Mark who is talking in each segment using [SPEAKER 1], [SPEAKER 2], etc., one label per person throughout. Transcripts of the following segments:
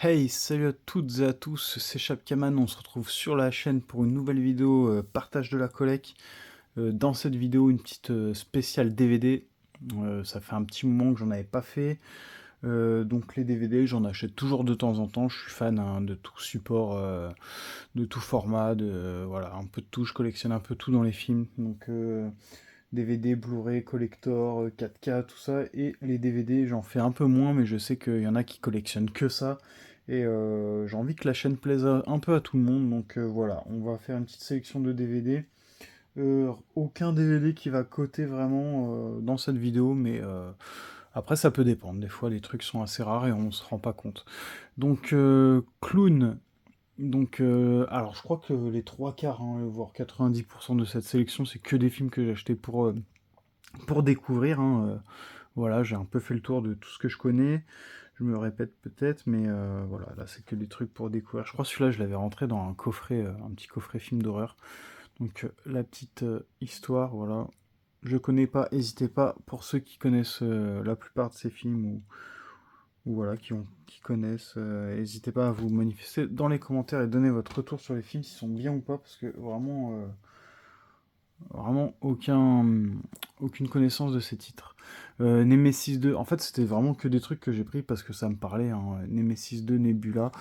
[SPEAKER 1] Hey, salut à toutes et à tous, c'est Chapkaman, on se retrouve sur la chaîne pour une nouvelle vidéo partage de la collecte. Dans cette vidéo, une petite spéciale DVD. Ça fait un petit moment que j'en avais pas fait. Donc les DVD, j'en achète toujours de temps en temps. Je suis fan hein, de tout support, de tout format, voilà, un peu de tout. Je collectionne un peu tout dans les films. Donc DVD, Blu-ray, collector, 4K, tout ça. Et les DVD, j'en fais un peu moins, mais je sais qu'il y en a qui collectionnent que ça. Et j'ai envie que la chaîne plaise un peu à tout le monde. Donc voilà, on va faire une petite sélection de DVD. Aucun DVD qui va coter vraiment dans cette vidéo, mais après ça peut dépendre. Des fois les trucs sont assez rares et on se rend pas compte. Donc Clown. Donc, alors je crois que les trois quarts, hein, voire 90% de cette sélection, c'est que des films que j'ai achetés pour découvrir. Hein, voilà, j'ai un peu fait le tour de tout ce que je connais. Je me répète peut-être, mais voilà, là c'est que des trucs pour découvrir. Je crois que celui-là je l'avais rentré dans un coffret, un petit coffret film d'horreur. Donc la petite histoire, voilà. Je connais pas, n'hésitez pas, pour ceux qui connaissent la plupart de ces films ou voilà, qui connaissent, n'hésitez pas à vous manifester dans les commentaires et donner votre retour sur les films, s'ils sont bien ou pas, parce que vraiment aucune connaissance de ces titres. Nemesis 2, en fait c'était vraiment que des trucs que j'ai pris parce que ça me parlait, hein. Nemesis 2, Nebula,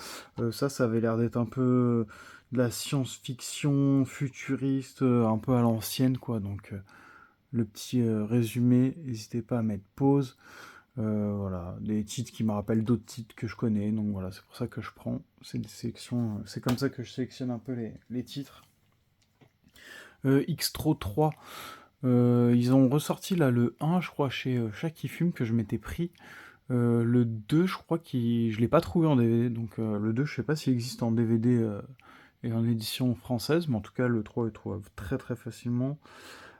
[SPEAKER 1] ça avait l'air d'être un peu de la science-fiction futuriste, un peu à l'ancienne quoi, donc le petit résumé, n'hésitez pas à mettre pause. Voilà, des titres qui me rappellent d'autres titres que je connais, donc voilà, c'est pour ça que je prends, c'est des sélections, c'est comme ça que je sélectionne un peu les titres. Xtro 3, ils ont ressorti là le 1, je crois, chez Shaki Fume que je m'étais pris. Le 2, je crois que je l'ai pas trouvé en DVD, donc le 2, je sais pas s'il existe en DVD et en édition française, mais en tout cas, le 3 est trouvable très très facilement.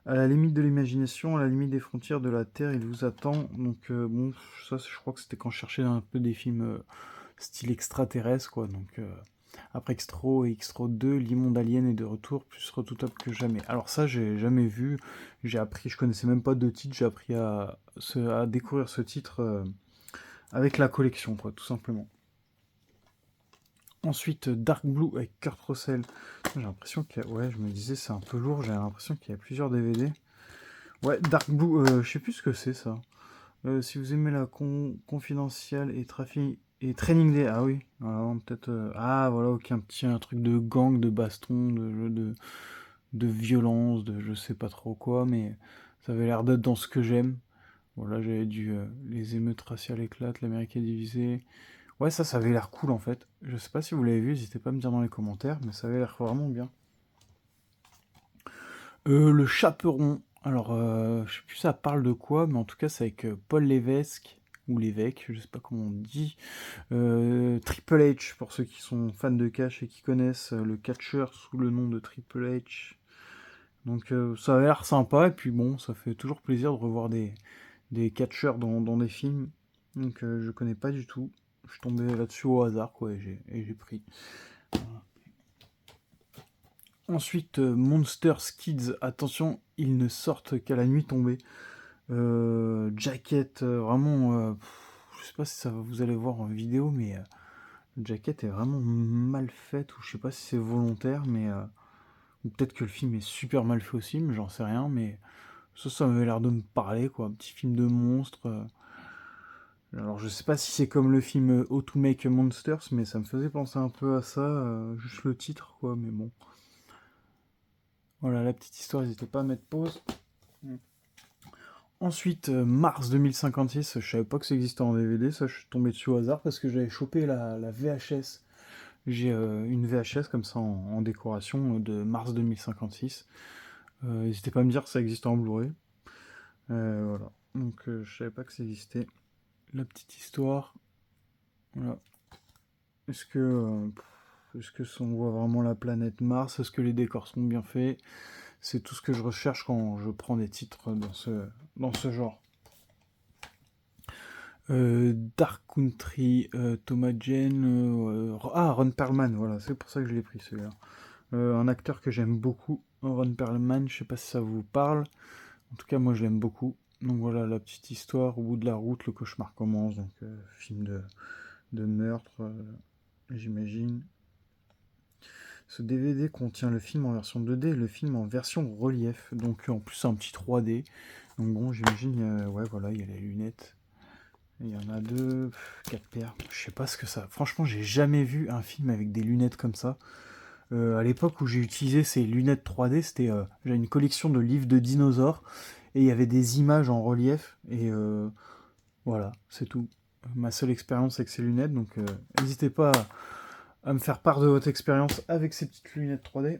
[SPEAKER 1] À la limite de l'imagination, à la limite des frontières de la Terre, il vous attend. Donc bon, ça, je crois que c'était quand je cherchais un peu des films style extraterrestre, quoi. Donc après Xtro et Xtro 2, l'immonde alien est de retour, plus redoutable que jamais. Alors ça, j'ai jamais vu. J'ai appris, je connaissais même pas de titre. J'ai appris à découvrir ce titre avec la collection, quoi, tout simplement. Ensuite, Dark Blue avec Kurt Russell. J'ai l'impression qu'il y a... Ouais, je me disais, c'est un peu lourd. J'ai l'impression qu'il y a plusieurs DVD. Ouais, Dark Blue, je sais plus ce que c'est ça. Si vous aimez la confidentielle et trafic et Training Day, ah oui, alors peut-être ah voilà, ok, un truc de gang, de baston, de violence, de je sais pas trop quoi, mais ça avait l'air d'être dans ce que j'aime. Voilà, j'avais dû les émeutes raciales éclatent, l'Amérique est divisée. Ouais, ça avait l'air cool en fait. Je sais pas si vous l'avez vu, n'hésitez pas à me dire dans les commentaires, mais ça avait l'air vraiment bien. Le Chaperon. Alors, je sais plus ça parle de quoi, mais en tout cas, c'est avec Paul Lévesque, ou l'évêque, je sais pas comment on dit. Triple H, pour ceux qui sont fans de catch et qui connaissent le catcheur sous le nom de Triple H. Donc, ça a l'air sympa, et puis bon, ça fait toujours plaisir de revoir des catcheurs dans des films. Donc, je connais pas du tout. Je suis tombé là-dessus au hasard, quoi, et j'ai pris. Ensuite, Monsters Kids, attention, ils ne sortent qu'à la nuit tombée. Jacket, vraiment, je sais pas si ça vous allez voir en vidéo, mais le jacket est vraiment mal fait, ou je sais pas si c'est volontaire, mais ou peut-être que le film est super mal fait aussi, mais j'en sais rien, mais ça m'avait l'air de me parler, quoi, un petit film de monstre. Alors je sais pas si c'est comme le film How to Make Monsters, mais ça me faisait penser un peu à ça, juste le titre, quoi, mais bon. Voilà la petite histoire, n'hésitez pas à mettre pause. Ensuite, mars 2056, je savais pas que ça existait en DVD, ça je suis tombé dessus au hasard parce que j'avais chopé la VHS. J'ai une VHS comme ça en décoration de mars 2056. N'hésitez pas à me dire si ça existe en Blu-ray. Voilà. Donc je savais pas que ça existait. La petite histoire. Voilà. Est-ce que on voit vraiment la planète Mars? Est-ce que les décors sont bien faits? C'est tout ce que je recherche quand je prends des titres dans ce genre. Dark Country, Thomas Jane, Ron Perlman, voilà, c'est pour ça que je l'ai pris celui-là. Un acteur que j'aime beaucoup, Ron Perlman, je sais pas si ça vous parle, en tout cas moi je l'aime beaucoup. Donc voilà la petite histoire, au bout de la route, le cauchemar commence, donc film de meurtre, j'imagine. Ce DVD contient le film en version 2D et le film en version relief. Donc en plus un petit 3D. Donc bon, j'imagine, ouais voilà, il y a les lunettes. Il y en a 2, 4 paires. Je sais pas ce que ça... Franchement, j'ai jamais vu un film avec des lunettes comme ça. À l'époque où j'ai utilisé ces lunettes 3D, c'était j'ai une collection de livres de dinosaures. Et il y avait des images en relief. Et voilà, c'est tout. Ma seule expérience avec ces lunettes. Donc n'hésitez pas à me faire part de votre expérience avec ces petites lunettes 3D.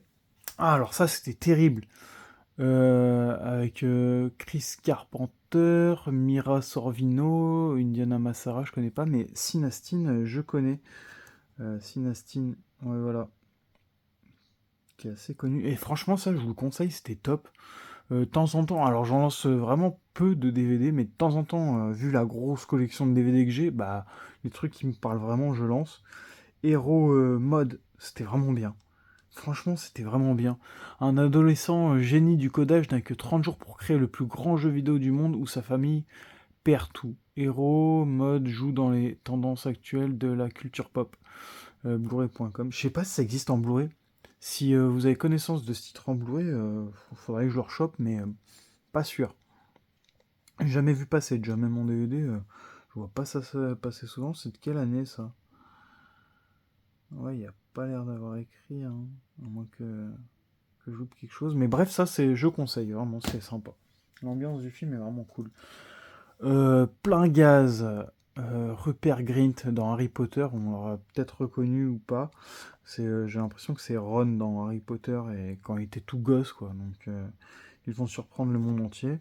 [SPEAKER 1] Ah, alors ça, c'était terrible. Avec Chris Carpenter, Mira Sorvino, Indiana Massara, je connais pas, mais Synastine, je connais. Synastine, ouais, voilà, qui est assez connu. Et franchement, ça, je vous le conseille, c'était top. De temps en temps, alors j'en lance vraiment peu de DVD, mais de temps en temps, vu la grosse collection de DVD que j'ai, bah, les trucs qui me parlent vraiment, je lance. Hero Mode, c'était vraiment bien. Franchement, c'était vraiment bien. Un adolescent génie du codage n'a que 30 jours pour créer le plus grand jeu vidéo du monde où sa famille perd tout. Hero Mode joue dans les tendances actuelles de la culture pop. Blu-ray.com. Je sais pas si ça existe en Blu-ray. Si vous avez connaissance de ce titre en Blu-ray, faudrait que je le rechoppe, mais pas sûr. J'ai jamais vu passer, déjà même en DVD, je vois pas ça passer souvent. C'est de quelle année ça? Ouais, il n'y a pas l'air d'avoir écrit, hein, à moins que je loupe quelque chose. Mais bref, ça, c'est, je conseille, vraiment, c'est sympa. L'ambiance du film est vraiment cool. Plein gaz, Rupert Grint dans Harry Potter, on l'aura peut-être reconnu ou pas. J'ai l'impression que c'est Ron dans Harry Potter et quand il était tout gosse, quoi. Donc, ils vont surprendre le monde entier.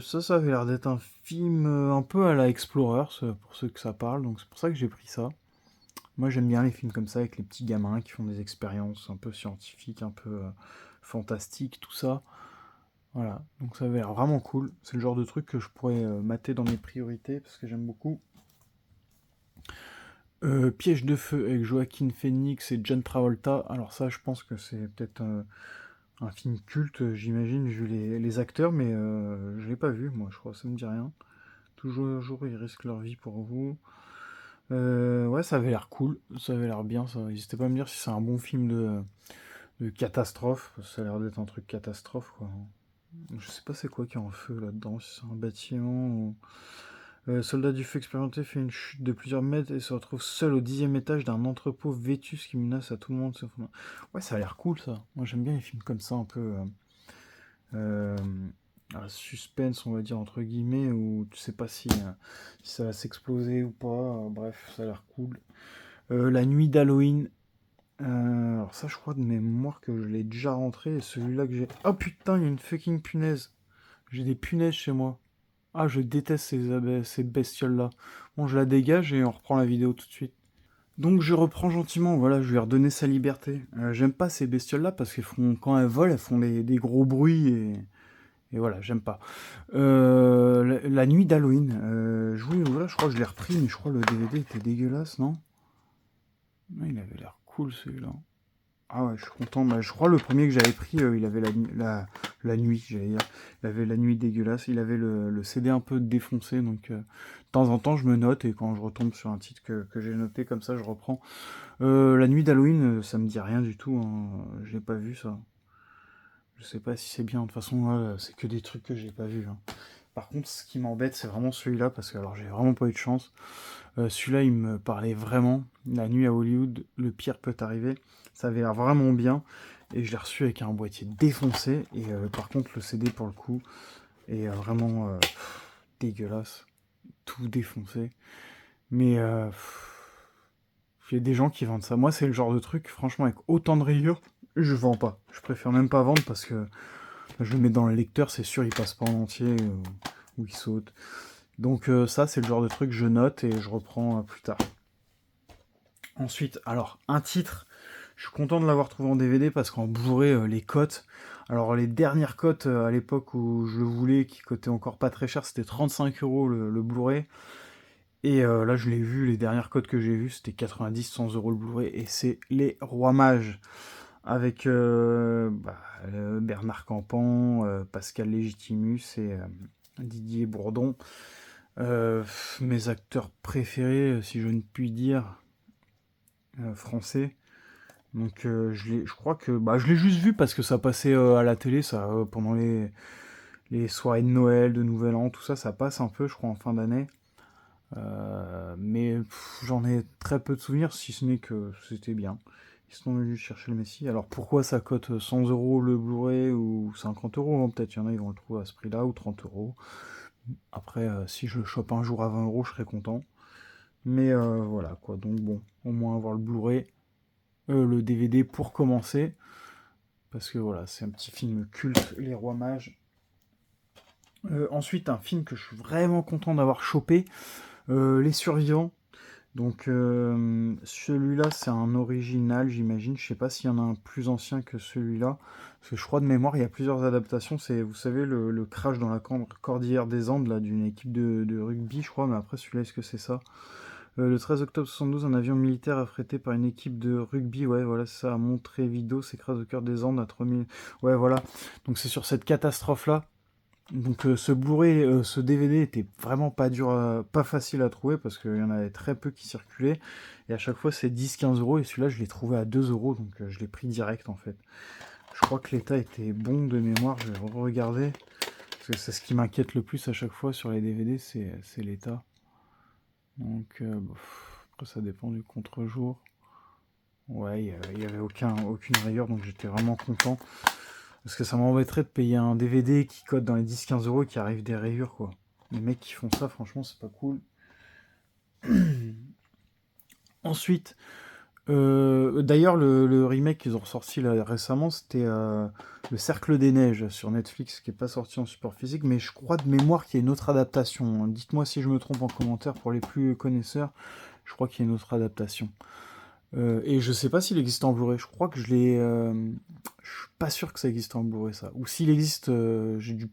[SPEAKER 1] Ça avait l'air d'être un film un peu à la Explorer, pour ceux que ça parle, donc c'est pour ça que j'ai pris ça. Moi j'aime bien les films comme ça avec les petits gamins qui font des expériences un peu scientifiques, un peu fantastiques, tout ça. Voilà, donc ça avait l'air vraiment cool. C'est le genre de truc que je pourrais mater dans mes priorités parce que j'aime beaucoup. Piège de feu avec Joaquin Phoenix et John Travolta. Alors ça, je pense que c'est peut-être un film culte, j'imagine, vu les acteurs, mais je l'ai pas vu, moi, je crois, ça me dit rien. Toujours, ils risquent leur vie pour vous. Ouais, ça avait l'air cool, ça avait l'air bien, ça. N'hésitez pas à me dire si c'est un bon film de catastrophe, parce que ça a l'air d'être un truc catastrophe, quoi. Je sais pas c'est quoi qui est en feu là-dedans, si c'est un bâtiment ou... Soldat du feu expérimenté fait une chute de plusieurs mètres et se retrouve seul au 10e étage d'un entrepôt vétus qui menace à tout le monde. Ouais, ça a l'air cool ça. Moi j'aime bien les films comme ça, un peu euh, suspense, on va dire, entre guillemets, où tu sais pas si ça va s'exploser ou pas. Bref, ça a l'air cool. La nuit d'Halloween. Alors ça, je crois de mémoire que je l'ai déjà rentré. Et celui-là que j'ai... Oh putain, il y a une fucking punaise. J'ai des punaises chez moi. Ah, je déteste ces bestioles-là. Bon, je la dégage et on reprend la vidéo tout de suite. Donc je reprends gentiment, voilà, je lui ai redonné sa liberté. J'aime pas ces bestioles-là parce qu'elles font, quand elles volent, elles font des gros bruits et voilà, j'aime pas. La nuit d'Halloween, voilà, je crois que je l'ai repris, mais je crois que le DVD était dégueulasse, non? Ouais, il avait l'air cool celui-là. Ah ouais, je suis content. Bah, je crois le premier que j'avais pris, il avait la nuit, j'allais dire. Il avait la nuit dégueulasse. Il avait le CD un peu défoncé, donc de temps en temps je me note et quand je retombe sur un titre que j'ai noté comme ça, je reprends. La nuit d'Halloween, ça me dit rien du tout, hein. Je l'ai pas vu ça. Je sais pas si c'est bien. De toute façon, c'est que des trucs que j'ai pas vus, hein. Par contre, ce qui m'embête, c'est vraiment celui-là parce que alors j'ai vraiment pas eu de chance. Celui-là, il me parlait vraiment. La nuit à Hollywood, le pire peut arriver. Ça avait l'air vraiment bien. Et je l'ai reçu avec un boîtier défoncé. Et par contre, le CD, pour le coup, est vraiment dégueulasse. Tout défoncé. Mais il y a des gens qui vendent ça. Moi, c'est le genre de truc, franchement, avec autant de rayures, je vends pas. Je préfère même pas vendre parce que je le mets dans le lecteur, c'est sûr, il passe pas en entier ou il saute. Donc ça, c'est le genre de truc, je note et je reprends plus tard. Ensuite, alors, un titre, je suis content de l'avoir trouvé en DVD parce qu'en Blu-ray, les cotes, alors les dernières cotes à l'époque où je le voulais, qui cotaient encore pas très cher, c'était 35 € le Blu-ray. Et là, je l'ai vu, les dernières cotes que j'ai vues, c'était 90-100 € le Blu-ray. Et c'est Les Rois Mages, avec Bernard Campan, Pascal Légitimus et Didier Bourdon. Mes acteurs préférés, si je ne puis dire, français. Donc je crois que bah, je l'ai juste vu parce que ça passait à la télé, ça, pendant les soirées de Noël, de Nouvel An, tout ça, ça passe un peu, je crois, en fin d'année. Mais j'en ai très peu de souvenirs, si ce n'est que c'était bien. Ils sont venus chercher le Messi. Alors pourquoi ça cote 100 euros le Blu-ray ou 50 euros, hein, peut-être il y en a, ils vont le trouver à ce prix-là, ou 30 euros. Après, si je le chope un jour à 20 euros, je serais content. Mais voilà quoi, donc bon, au moins avoir le Blu-ray, le DVD pour commencer. Parce que voilà, c'est un petit film culte, Les Rois Mages. Ensuite, un film que je suis vraiment content d'avoir chopé, Les Survivants. Donc celui-là c'est un original j'imagine, je sais pas s'il y en a un plus ancien que celui-là, parce que je crois de mémoire il y a plusieurs adaptations, c'est vous savez le crash dans la cordillère des Andes là d'une équipe de rugby je crois, mais après celui-là est-ce que c'est ça? Le 13 octobre 72 un avion militaire affrété par une équipe de rugby, ouais voilà c'est ça, à Montevideo s'écrase au cœur des Andes à 3000, ouais voilà, donc c'est sur cette catastrophe là. Donc ce Blu-ray, ce DVD était vraiment pas facile à trouver parce qu'il y en avait très peu qui circulaient. Et à chaque fois c'est 10-15 euros et celui-là je l'ai trouvé à 2 euros donc je l'ai pris direct en fait. Je crois que l'état était bon de mémoire, je vais regarder. Parce que c'est ce qui m'inquiète le plus à chaque fois sur les DVD, c'est l'état. Donc après ça dépend du contre-jour. Ouais, il y avait aucune rigueur donc j'étais vraiment content. Parce que ça m'embêterait de payer un DVD qui cote dans les 10-15 euros et qui arrive des rayures, quoi. Les mecs qui font ça, franchement, c'est pas cool. Ensuite, d'ailleurs, le remake qu'ils ont ressorti là, récemment, c'était Le Cercle des Neiges sur Netflix, qui est pas sorti en support physique, mais je crois de mémoire qu'il y a une autre adaptation. Dites-moi si je me trompe en commentaire pour les plus connaisseurs. Je crois qu'il y a une autre adaptation. Et je sais pas s'il existe en Blu-ray. Je crois que je l'ai. Je suis pas sûr que ça existe en Blu-ray, ça. Ou s'il existe, j'ai dû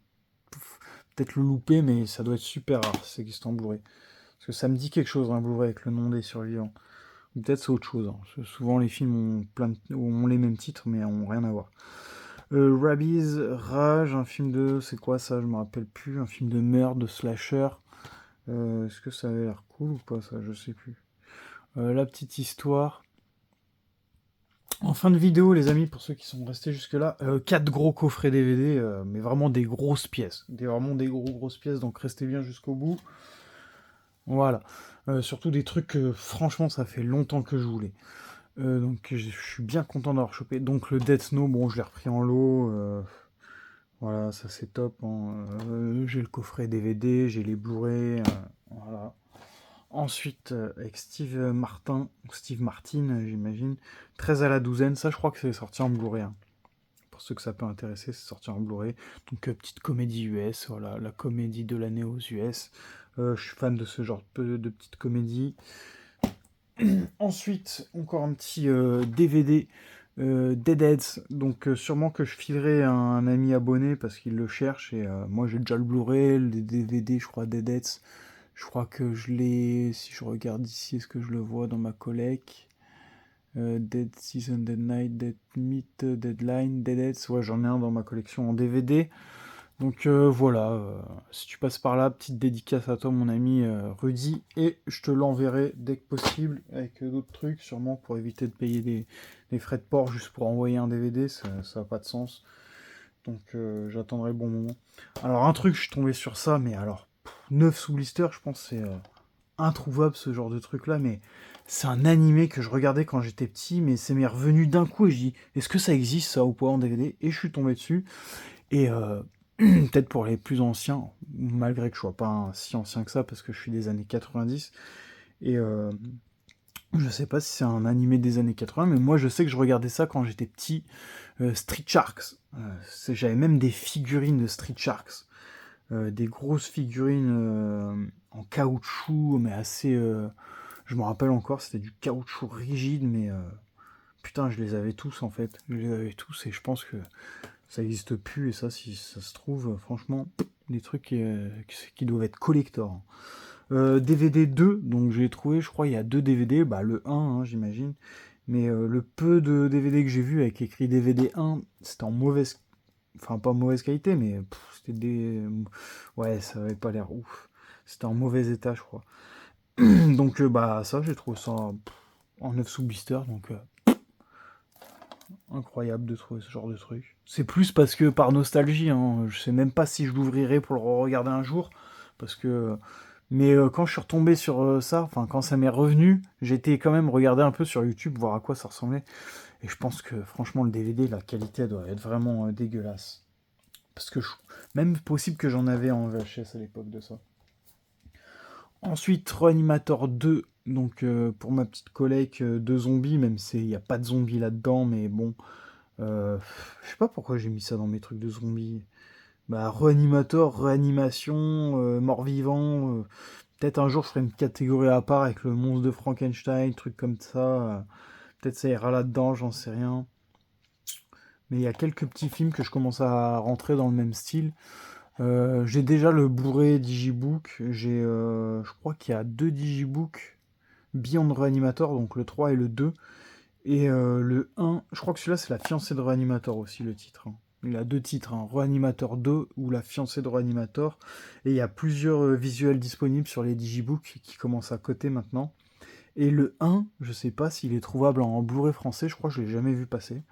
[SPEAKER 1] peut-être le louper, mais ça doit être super rare si ça existe en Blu-ray. Parce que ça me dit quelque chose, un Blu-ray avec le nom des survivants. Ou peut-être c'est autre chose. Hein. Parce que souvent les films ont les mêmes titres, mais ont rien à voir. Rabbies, Rage, un film de. C'est quoi ça? Je me rappelle plus. Un film de meurtre, de slasher. Est-ce que ça avait l'air cool ou pas, ça? Je sais plus. La petite histoire. En fin de vidéo, les amis, pour ceux qui sont restés jusque-là, 4 gros coffrets DVD, mais vraiment des grosses pièces. Vraiment des grosses pièces, donc restez bien jusqu'au bout. Voilà. Surtout des trucs que, franchement, ça fait longtemps que je voulais. Donc je suis bien content d'avoir chopé. Donc le Death Snow, bon, je l'ai repris en lot. Voilà, ça c'est top. Hein. J'ai le coffret DVD, j'ai les Blu-ray. Voilà. Ensuite, avec Steve Martin, j'imagine, 13 à la douzaine, ça je crois que c'est sorti en Blu-ray. Hein. Pour ceux que ça peut intéresser, c'est sorti en Blu-ray. Donc petite comédie US, voilà, la comédie de l'année aux US. Je suis fan de ce genre de petites comédies. Ensuite, encore un petit DVD Deadheads, donc sûrement que je filerai à un ami abonné parce qu'il le cherche et moi j'ai déjà le Blu-ray, le DVD je crois Deadheads, je crois que je l'ai, si je regarde ici, est-ce que je le vois dans ma collecte? Dead Season, Dead Night, Dead Meat, Deadline, Deadheads, ouais j'en ai un dans ma collection en DVD. Donc voilà, si tu passes par là, petite dédicace à toi mon ami Rudy, et je te l'enverrai dès que possible avec d'autres trucs, sûrement pour éviter de payer des frais de port juste pour envoyer un DVD, ça n'a pas de sens. Donc j'attendrai le bon moment. Alors un truc, je suis tombé sur ça, mais alors, 9 sous blister, je pense c'est introuvable ce genre de truc là, mais c'est un animé que je regardais quand j'étais petit, mais c'est m'est revenu d'un coup et je dis, est-ce que ça existe ça ou pas en DVD? Et je suis tombé dessus, et peut-être pour les plus anciens, malgré que je sois pas si ancien que ça, parce que je suis des années 90, et je sais pas si c'est un animé des années 80, mais moi je sais que je regardais ça quand j'étais petit, Street Sharks. J'avais même des figurines de Street Sharks, des grosses figurines en caoutchouc, mais assez... je me rappelle encore, c'était du caoutchouc rigide, mais putain, je les avais tous en fait. Je les avais tous, et je pense que ça n'existe plus, et ça, si ça se trouve, franchement, des trucs qui doivent être collector. DVD 2, donc j'ai trouvé, je crois, il y a 2 DVD, bah le 1, hein, j'imagine, mais le peu de DVD que j'ai vu avec écrit DVD 1, c'était en mauvaise, enfin pas mauvaise qualité, mais c'était des... Ouais, ça avait pas l'air ouf. C'était en mauvais état, je crois. Donc, bah, ça, j'ai trouvé ça en 9 sous blister, donc incroyable de trouver ce genre de truc. C'est plus parce que par nostalgie, hein. Je sais même pas si je l'ouvrirai pour le regarder un jour, parce que... Mais quand je suis retombé sur ça, enfin quand ça m'est revenu, j'ai été quand même regarder un peu sur YouTube, voir à quoi ça ressemblait. Et je pense que franchement le DVD, la qualité doit être vraiment dégueulasse. Parce que même possible que j'en avais en VHS à l'époque de ça. Ensuite, Reanimator 2, donc pour ma petite collecte de zombies, même s'il n'y a pas de zombies là-dedans, mais bon, je sais pas pourquoi j'ai mis ça dans mes trucs de zombies. Bah, Reanimator, réanimation, mort-vivant, peut-être un jour je ferai une catégorie à part avec le monstre de Frankenstein, truc comme ça, peut-être ça ira là-dedans, j'en sais rien. Mais il y a quelques petits films que je commence à rentrer dans le même style. J'ai déjà le Blu-ray Digibook. Je crois qu'il y a 2 Digibooks Beyond Reanimator, donc le 3 et le 2. Et le 1, je crois que celui-là c'est la fiancée de Reanimator aussi, le titre, hein. Il a 2 titres, hein, Reanimator 2 ou la fiancée de Reanimator. Et il y a plusieurs visuels disponibles sur les Digibooks qui commencent à coter maintenant. Et le 1, je sais pas s'il est trouvable en Blu-ray français, je crois que je l'ai jamais vu passer.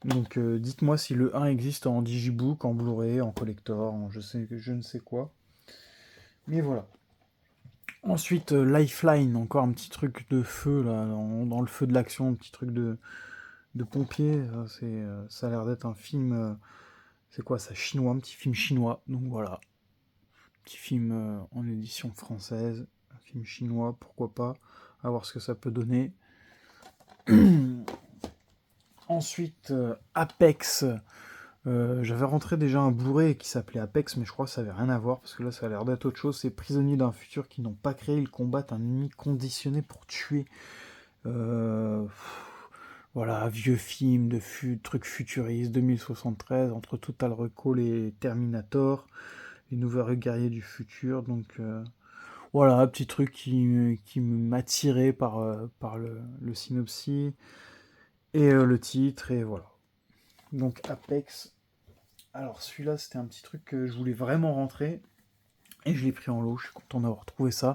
[SPEAKER 1] Donc dites-moi si le 1 existe en Digibook, en Blu-ray, en collector, en je ne sais quoi. Mais voilà. Ensuite, Lifeline, encore un petit truc de feu, là, dans le feu de l'action, un petit truc de pompier. Ça a l'air d'être un film, c'est quoi ça, chinois, un petit film chinois. Donc voilà, petit film en édition française, un film chinois, pourquoi pas, à voir ce que ça peut donner. Ensuite, Apex. J'avais rentré déjà un Blu-ray qui s'appelait Apex, mais je crois que ça avait rien à voir, parce que là ça a l'air d'être autre chose. C'est prisonniers d'un futur qui n'ont pas créé, ils combattent un ennemi conditionné pour tuer. Euh, voilà, vieux film de trucs futuristes, 2073, entre Total Recall et Terminator, les nouveaux guerriers du futur. Donc voilà, un petit truc qui m'attirait par le synopsis et le titre, et voilà. Donc Apex. Alors celui-là, c'était un petit truc que je voulais vraiment rentrer. Et je l'ai pris en lot, je suis content d'avoir trouvé ça.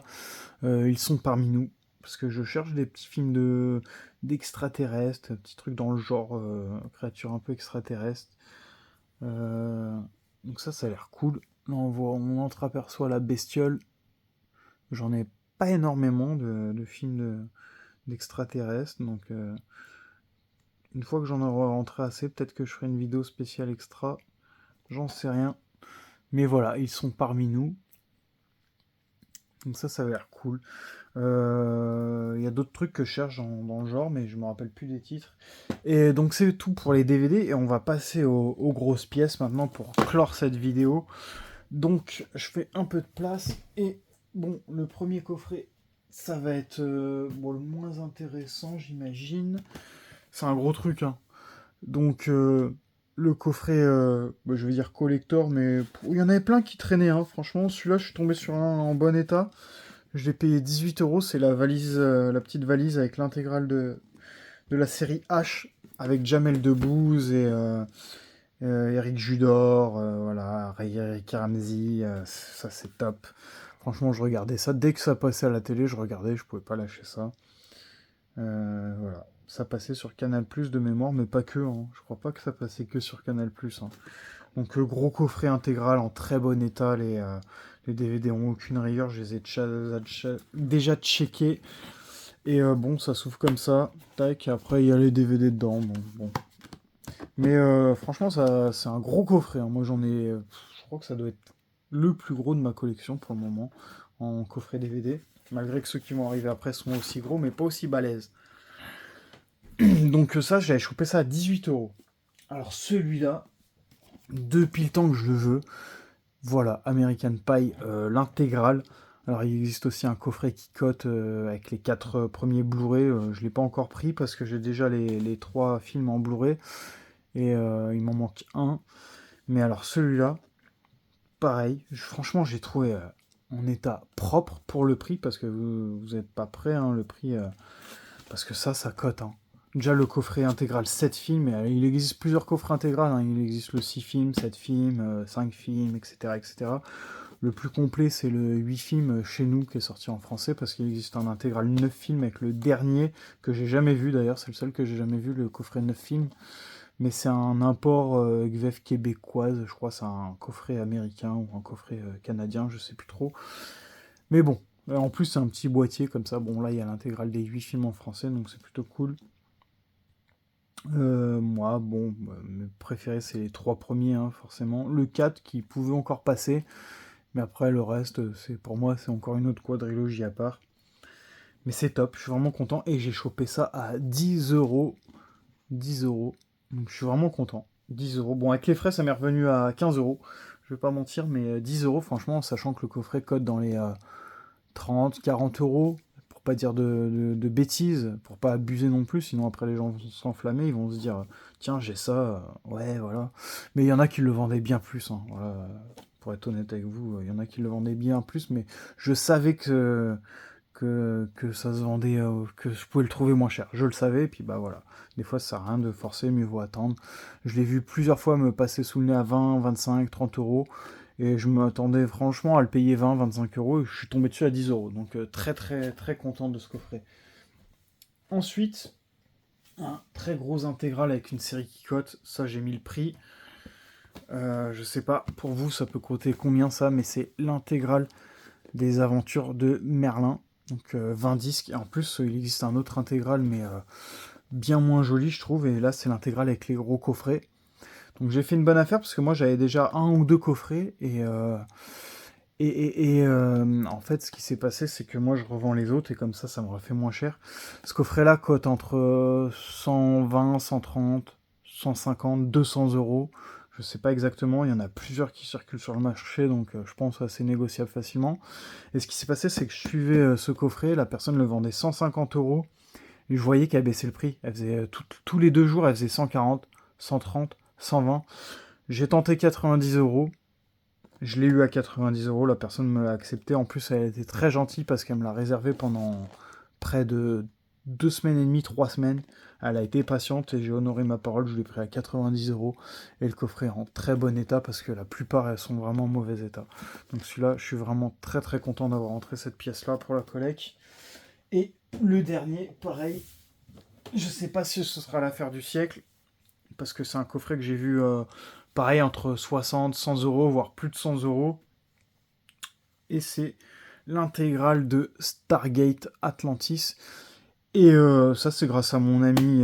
[SPEAKER 1] Ils sont parmi nous. Parce que je cherche des petits films d'extraterrestres, petits trucs dans le genre créatures un peu extraterrestres. Euh, donc ça a l'air cool. Là, on entreaperçoit la bestiole. J'en ai pas énormément de films d'extraterrestres. Donc une fois que j'en aurai rentré assez, peut-être que je ferai une vidéo spéciale extra. J'en sais rien. Mais voilà, ils sont parmi nous. Donc ça avait l'air cool. Il y a d'autres trucs que je cherche dans le genre, mais je me rappelle plus des titres. Et donc c'est tout pour les DVD, et on va passer aux grosses pièces maintenant pour clore cette vidéo. Donc je fais un peu de place, et bon, le premier coffret, ça va être bon, le moins intéressant, j'imagine. C'est un gros truc, hein. Donc le coffret, bah, je vais dire collector, mais il y en avait plein qui traînaient, hein. Franchement, celui-là, je suis tombé sur un en bon état. Je l'ai payé 18 €, c'est la valise, la petite valise avec l'intégrale de la série H, avec Jamel Debbouze et Eric Judor, voilà, Eric Ramsey, ça c'est top. Franchement, je regardais ça. Dès que ça passait à la télé, je regardais, je pouvais pas lâcher ça. Voilà. Ça passait sur Canal+, de mémoire, mais pas que, hein. Je crois pas que ça passait que sur Canal+, hein. Donc gros coffret intégral en très bon état, les DVD ont aucune rigueur, je les ai déjà checkés. Et bon, ça s'ouvre comme ça, tac, et après il y a les DVD dedans, bon. Mais franchement, c'est un gros coffret, hein. Moi je crois que ça doit être le plus gros de ma collection pour le moment, en coffret DVD. Malgré que ceux qui vont arriver après sont aussi gros, mais pas aussi balèzes. Donc ça, j'avais chopé ça à 18 €. Alors celui-là, depuis le temps que je le veux, voilà, American Pie, l'intégrale. Alors il existe aussi un coffret qui cote avec les 4 premiers Blu-ray. Je ne l'ai pas encore pris parce que j'ai déjà les 3 films en Blu-ray. Et il m'en manque un. Mais alors celui-là, pareil, franchement j'ai trouvé en état propre pour le prix, parce que vous n'êtes pas prêts, hein, le prix, parce que ça cote, hein. Déjà le coffret intégral 7 films, et il existe plusieurs coffrets intégrales, hein. Il existe le 6 films, 7 films, 5 films, etc. etc. Le plus complet, c'est le 8 films chez nous qui est sorti en français, parce qu'il existe un intégral 9 films avec le dernier que j'ai jamais vu d'ailleurs, c'est le seul que j'ai jamais vu, le coffret 9 films. Mais c'est un import XVF québécoise, je crois, c'est un coffret américain ou un coffret canadien, je sais plus trop. Mais bon, en plus c'est un petit boîtier comme ça, bon là il y a l'intégrale des 8 films en français, donc c'est plutôt cool. Moi, bon, mes préférés c'est les 3 premiers, hein, forcément. Le 4 qui pouvait encore passer, mais après le reste, pour moi c'est encore une autre quadrilogie à part. Mais c'est top, je suis vraiment content, et j'ai chopé ça à 10 euros. 10 euros. Donc je suis vraiment content. 10 euros. Bon, avec les frais, ça m'est revenu à 15 euros. Je vais pas mentir, mais 10 euros, franchement, sachant que le coffret cote dans les 30, 40 euros, pour pas dire de bêtises, pour pas abuser non plus, sinon après les gens vont s'enflammer, ils vont se dire tiens, j'ai ça, ouais, voilà. Mais il y en a qui le vendaient bien plus, hein, voilà. Pour être honnête avec vous, il y en a qui le vendaient bien plus, mais je savais que ça se vendait, que je pouvais le trouver moins cher. Je le savais, et puis bah voilà. Des fois, ça sert à rien de forcer, mieux vaut attendre. Je l'ai vu plusieurs fois me passer sous le nez à 20, 25, 30 euros. Et je m'attendais franchement à le payer 20, 25 euros. Et je suis tombé dessus à 10 euros. Donc très, très, très content de ce coffret. Ensuite, un très gros intégral avec une série qui cote. Ça, j'ai mis le prix. Je sais pas, pour vous, ça peut coûter combien ça, mais c'est l'intégrale des aventures de Merlin. Donc 20 disques. Et en plus, il existe un autre intégral, mais bien moins joli, je trouve. Et là, c'est l'intégrale avec les gros coffrets. Donc j'ai fait une bonne affaire parce que moi, j'avais déjà un ou deux coffrets. En fait, ce qui s'est passé, c'est que moi, je revends les autres. Et comme ça m'aurait fait moins cher. Ce coffret-là cote entre 120, 130, 150, 200 euros. Je sais pas exactement, il y en a plusieurs qui circulent sur le marché, donc je pense que c'est négociable facilement. Et ce qui s'est passé, c'est que je suivais ce coffret, la personne le vendait 150 euros, et je voyais qu'elle baissait le prix. Elle faisait tous les 2 jours, elle faisait 140, 130, 120. J'ai tenté 90 euros, je l'ai eu à 90 euros, la personne me l'a accepté. En plus, elle était très gentille parce qu'elle me l'a réservé pendant près de 2 semaines et demie, 3 semaines. Elle a été patiente et j'ai honoré ma parole, je l'ai pris à 90 euros. Et le coffret est en très bon état parce que la plupart, elles sont vraiment en mauvais état. Donc celui-là, je suis vraiment très très content d'avoir rentré cette pièce-là pour la collecte. Et le dernier, pareil, je sais pas si ce sera l'affaire du siècle, parce que c'est un coffret que j'ai vu, pareil, entre 60, 100 euros, voire plus de 100 euros. Et c'est l'intégrale de Stargate Atlantis. Et ça, c'est grâce à mon ami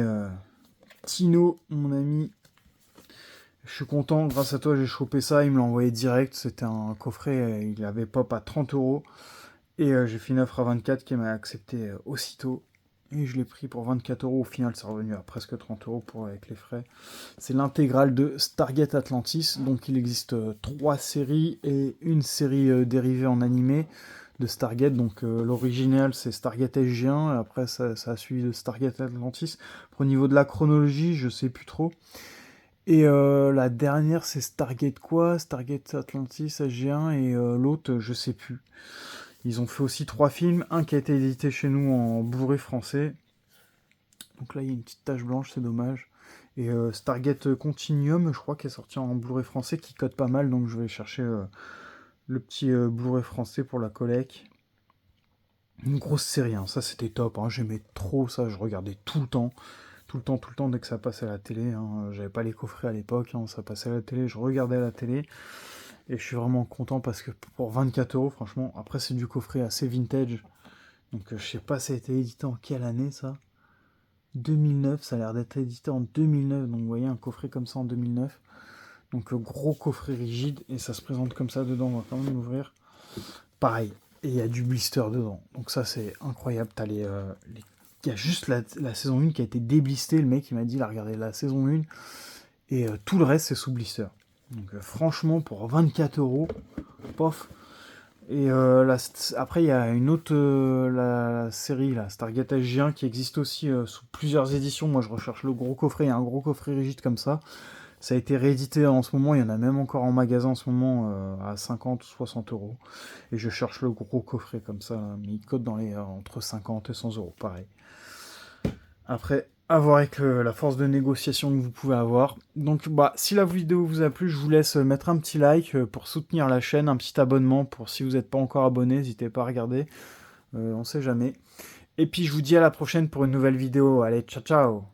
[SPEAKER 1] Tino, mon ami. Je suis content, grâce à toi, j'ai chopé ça. Il me l'a envoyé direct. C'était un coffret, il avait pop à 30 euros. Et j'ai fait une offre à 24 qui m'a accepté aussitôt. Et je l'ai pris pour 24 euros. Au final, c'est revenu à presque 30 euros avec les frais. C'est l'intégrale de Stargate Atlantis. Donc, il existe 3 séries et une série dérivée en animé de Stargate. Donc, l'original, c'est Stargate SG1. Et après, ça a suivi de Stargate Atlantis. Au niveau de la chronologie, je sais plus trop. Et la dernière, c'est Stargate quoi? Stargate Atlantis SG1. Et l'autre, je sais plus. Ils ont fait aussi 3 films, un qui a été édité chez nous en Blu-ray français. Donc là, il y a une petite tache blanche, c'est dommage. Et Stargate Continuum, je crois, qui est sorti en Blu-ray français, qui cote pas mal, donc je vais chercher le petit Blu-ray français pour la collecte. Une grosse série, hein. Ça c'était top, hein. J'aimais trop ça, je regardais tout le temps. Tout le temps, dès que ça passait à la télé. Hein. J'avais pas les coffrets à l'époque, hein. Ça passait à la télé, je regardais à la télé. Et je suis vraiment content parce que pour 24 euros, franchement, après c'est du coffret assez vintage. Donc je sais pas, ça a été édité en quelle année ça? 2009, ça a l'air d'être édité en 2009. Donc vous voyez un coffret comme ça en 2009. Donc gros coffret rigide et ça se présente comme ça dedans. On va quand même l'ouvrir. Pareil, et il y a du blister dedans. Donc ça c'est incroyable. T'as il y a juste la saison 1 qui a été déblistée. Le mec il m'a dit il a regardé la saison 1 et tout le reste c'est sous blister. Donc franchement pour 24 euros, pof. Et après, il y a une autre la série, la Stargate SG1, qui existe aussi sous plusieurs éditions. Moi, je recherche le gros coffret. Il y a un gros coffret rigide comme ça. Ça a été réédité en ce moment. Il y en a même encore en magasin en ce moment à 50 ou 60 euros. Et je cherche le gros coffret comme ça. Mais il cote dans les entre 50 et 100 euros, pareil. Après, à voir avec la force de négociation que vous pouvez avoir. Donc, bah, si la vidéo vous a plu, je vous laisse mettre un petit like pour soutenir la chaîne, un petit abonnement pour si vous n'êtes pas encore abonné, n'hésitez pas à regarder, on sait jamais. Et puis, je vous dis à la prochaine pour une nouvelle vidéo. Allez, ciao ciao!